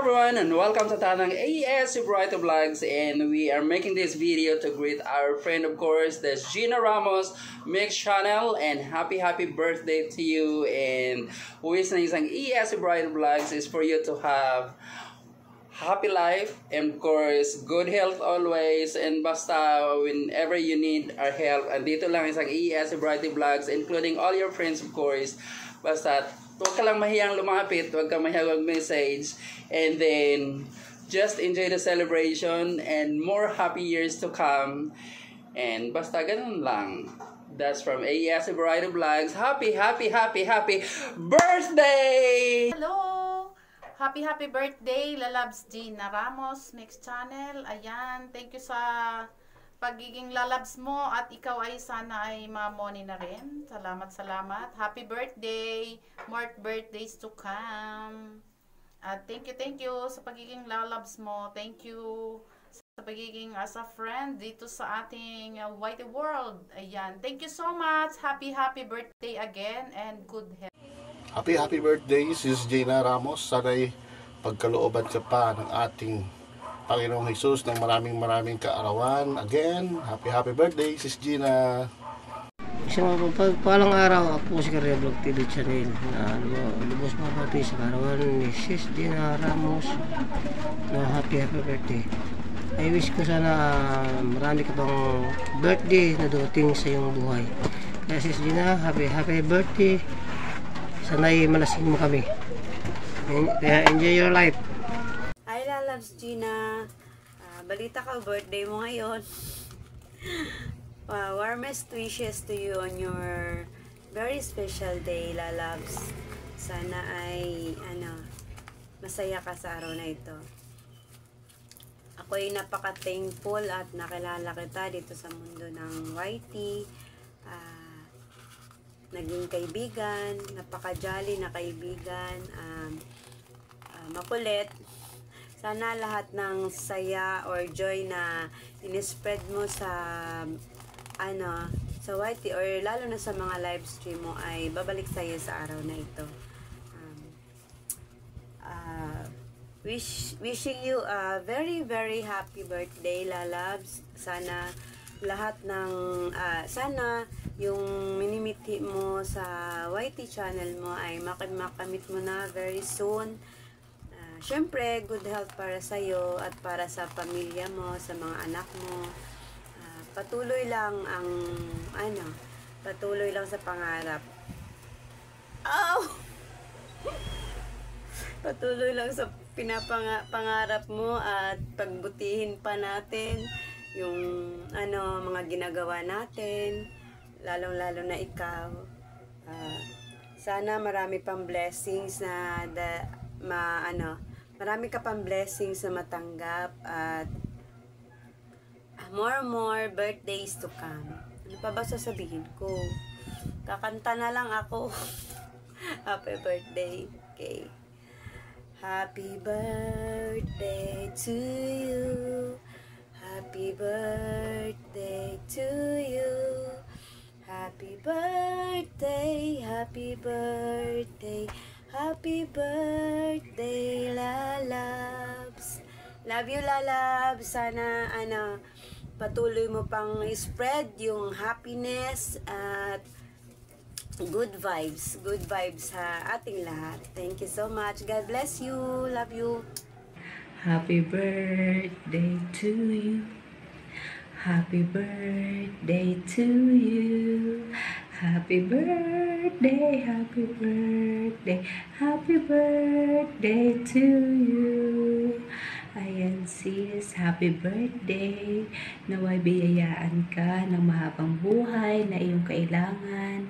everyone and welcome to Tanang AS Brighter Vlogs, and we are making this video to greet our friend, of course, that's Gina Ramos Mix Channel, and happy birthday to you. And wish na isang AS Brighter Vlogs is for you to have happy life and of course good health always, and basta whenever you need our help, andito lang isang AS Brighter Vlogs, including all your friends, of course. Basta huwag ka lang mahiyang lumapit, huwag ka mahiyang mag-message, and then just enjoy the celebration and more happy years to come. And basta ganun lang. That's from AS Brighter Vlogs. Happy birthday! Hello! Happy birthday, Lalabs Gina Ramos Mix Channel. Ayan, thank you sa pagiging lalabs mo, at ikaw ay sana ay mamoni na rin. Salamat. Happy birthday! More birthdays to come. At thank you sa pagiging lalabs mo. Thank you sa pagiging as a friend dito sa ating white world. Ayan, thank you so much. Happy birthday again and good health. Happy birthday, Sis Gina Ramos. Sana'y pagkalooban ka pa ng ating Panginoong Jesus ng maraming kaarawan. Again, happy birthday, Sis Gina. Isang pagpalang araw, ako po si Career Vlog TV Channel. Lubos pa pati sa kaarawan ni Sis Gina Ramos na happy birthday. I wish ko sana marami ka pang birthday na dumating sa iyong buhay. Kaya Sis Gina, happy birthday. Sana'y malasing mo kami. Kaya enjoy your life. Hi Lalabs Gina, balita ka, birthday mo ngayon. Warmest wishes to you on your very special day, Lalabs. Sana ay masaya ka sa araw na ito. Ako'y napaka-thankful at nakilala kita dito sa mundo ng YT. Naging kaibigan, napaka-jolly na kaibigan, makulit. Sana lahat ng saya or joy na in-spread mo sa sa YT or lalo na sa mga live stream mo ay babalik sa iyo sa araw na ito. Wishing you a very happy birthday, Lalabs. Sana lahat ng sana yung minimiti mo sa YT channel mo ay makamit mo na very soon. Siyempre, good health para sa iyo at para sa pamilya mo, sa mga anak mo. Patuloy lang sa pangarap. Patuloy lang sa pangarap mo at pagbutihin pa natin yung mga ginagawa natin, lalong-lalo na ikaw. Sana marami pang blessings marami ka pang blessings na matanggap at more birthdays to come. Ano pa ba sasabihin ko? Kakanta na lang ako. Happy birthday. Okay. Happy birthday to you. Happy birthday to you. Happy birthday, happy birthday, Lalabs. Love you, Lalabs. Sana patuloy mo pang spread yung happiness at good vibes sa ating lahat. Thank you so much. God bless you. Love you. Happy birthday to you. Happy birthday to you. Happy birthday to you. Ayan sis, happy birthday. Naway biyayaan ka ng mahabang buhay na iyong kailangan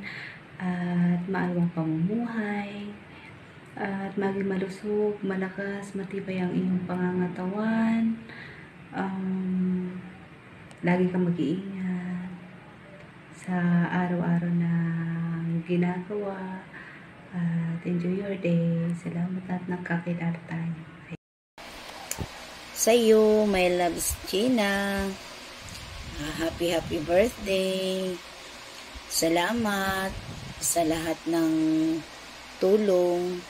at maalwang pamumuhay. At maging malusog, malakas, matibay ang iyong pangangatawan. Lagi kang mag-iingat sa araw-araw na ginagawa. At enjoy your day. Salamat at nagkakilala tayo. Sa iyo, my loves Gina. Happy birthday. Salamat sa lahat ng tulong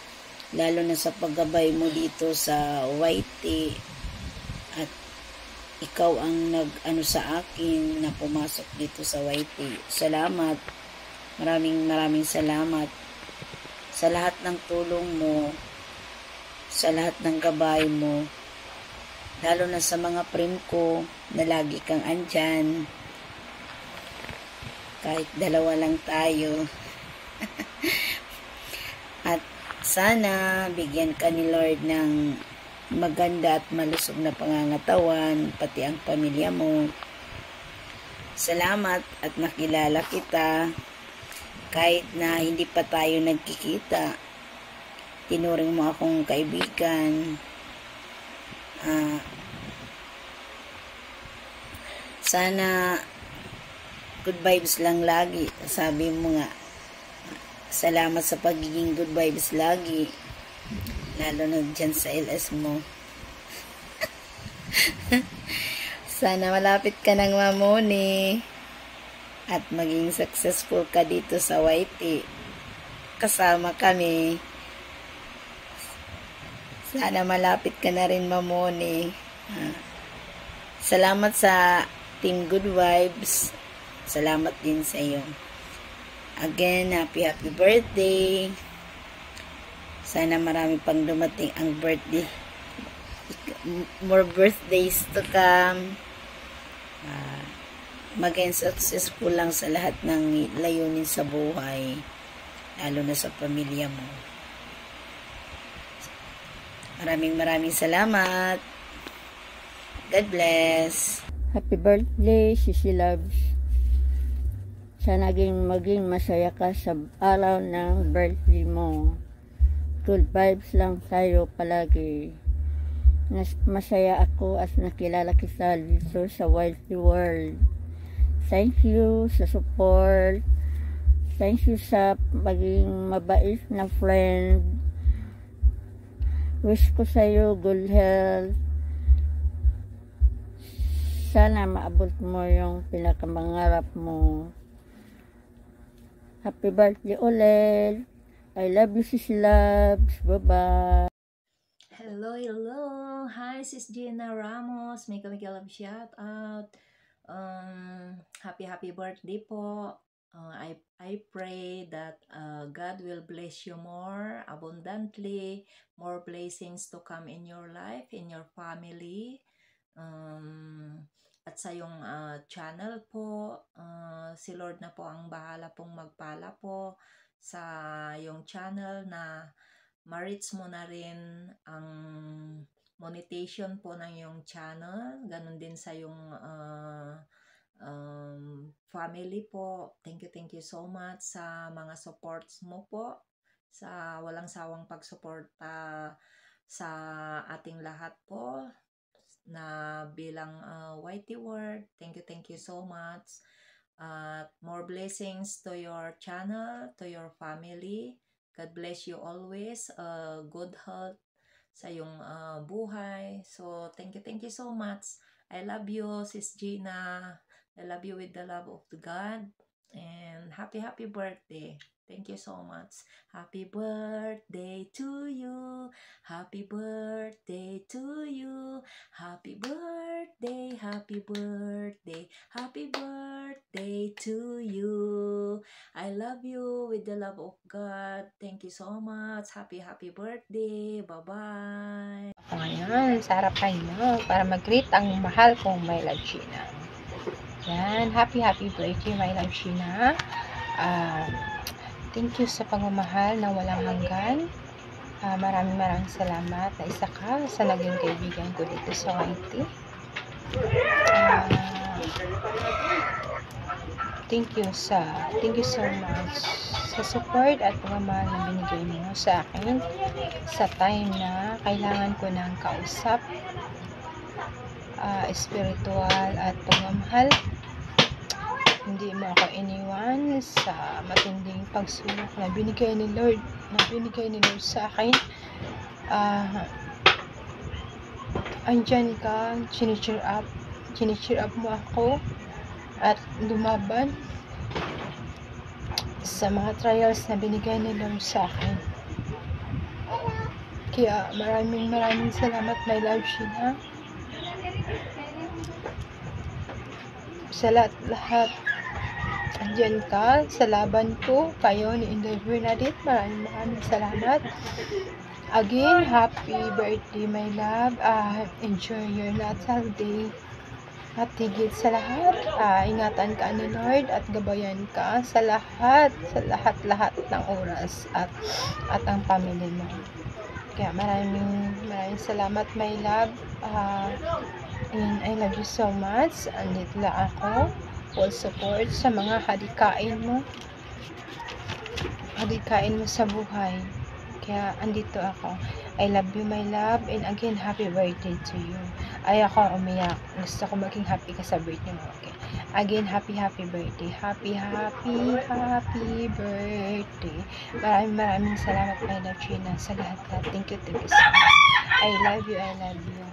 lalo na sa paggabay mo dito sa YT, at ikaw ang nag-ano sa akin na pumasok dito sa YT. Salamat. Maraming salamat sa lahat ng tulong mo, sa lahat ng gabay mo, lalo na sa mga prim ko na lagi kang andyan. Kahit dalawa lang tayo. At sana bigyan ka ni Lord ng maganda at malusog na pangangatawan, pati ang pamilya mo. Salamat at nakilala kita. Kahit na hindi pa tayo nagkikita, tinuring mo akong kaibigan. Sana good vibes lang lagi. Sabi mo nga, salamat sa pagiging good vibes lagi, lalo na dyan sa LS mo. Sana malapit ka ng mamuni at maging successful ka dito sa YT. Kasama kami. Sana malapit ka na rin mamuni. Salamat sa Team Good Vibes. Salamat din sa iyo. Again, happy birthday. Sana marami pang dumating ang birthday. More birthdays to come. Maging successful lang sa lahat ng layunin sa buhay, lalo na sa pamilya mo. Maraming salamat. God bless. Happy birthday, Sisi Loves. Sana maging masaya ka sa araw ng birthday mo. Good vibes lang tayo palagi. Masaya ako at nakilala kita dito sa YT World. Thank you sa support. Thank you sa maging mabait na friend. Wish ko sa iyo good health. Sana maabot mo yung pinakamangarap mo. Happy birthday ulit. I love you, Sis Loves. Bye-bye. Hello. Hi, Sis Gina Ramos. May love shout out. Happy birthday po. I pray that God will bless you more abundantly, more blessings to come in your life, in your family, at sa yung channel po. Si Lord na po ang bahala pong magpala po sa yung channel, na ma-reach mo na rin ang monetization po ng yung channel. Ganon din sa yung family po. Thank you so much sa mga supports mo po, sa walang sawang pagsuporta sa ating lahat po na bilang YT World. Thank you so much. More blessings to your channel, to your family. God bless you always. Good health sa iyong buhay. So, thank you so much. I love you, Sis Gina. I love you with the love of God. And happy birthday. Thank you so much. Happy birthday to you. Happy birthday to you. Happy birthday. Happy birthday. Happy birthday to you. I love you with the love of God. Thank you so much. Happy birthday. Bye-bye. Ngayon, sa harapan nyo para mag-greet ang mahal kong My Love Sheena. Yan, happy birthday, My Love Sheena. Thank you sa pagmamahal na walang hanggan. Maraming salamat na isa ka sa naging kaibigan ko dito sa YT. Thank you so much sa support at pagmamahal na binigay mo sa akin sa time na kailangan ko ng kausap, spiritual at pagmamahal. Hindi mo ako iniwan sa matinding pagsubok na binigay ni Lord sa akin. Andyan ka, chine-cheer up mo ako at lumaban sa mga trials na binigay ni Lord sa akin. Kaya maraming salamat, my love, Sheena. Sa lahat andyan ka sa laban ko, kayo ni Endeavor na din. Maraming salamat. Again, happy birthday, my love. Enjoy your natal day. At higit sa lahat, ingatan ka ni Lord at gabayan ka sa lahat ng oras at ang pamilya mo. Kaya maraming salamat, my love. And I love you so much. Andito lang ako. Full support sa mga hadikain mo sa buhay. Kaya andito ako. I love you, my love, and again, happy birthday to you. Ay, ako umiyak. Gusto ko maging happy ka sa birthday mo. Okay. Again, happy birthday. Happy birthday. Maraming salamat, my love, Sheena, sa lahat. Thank you so much. I love you.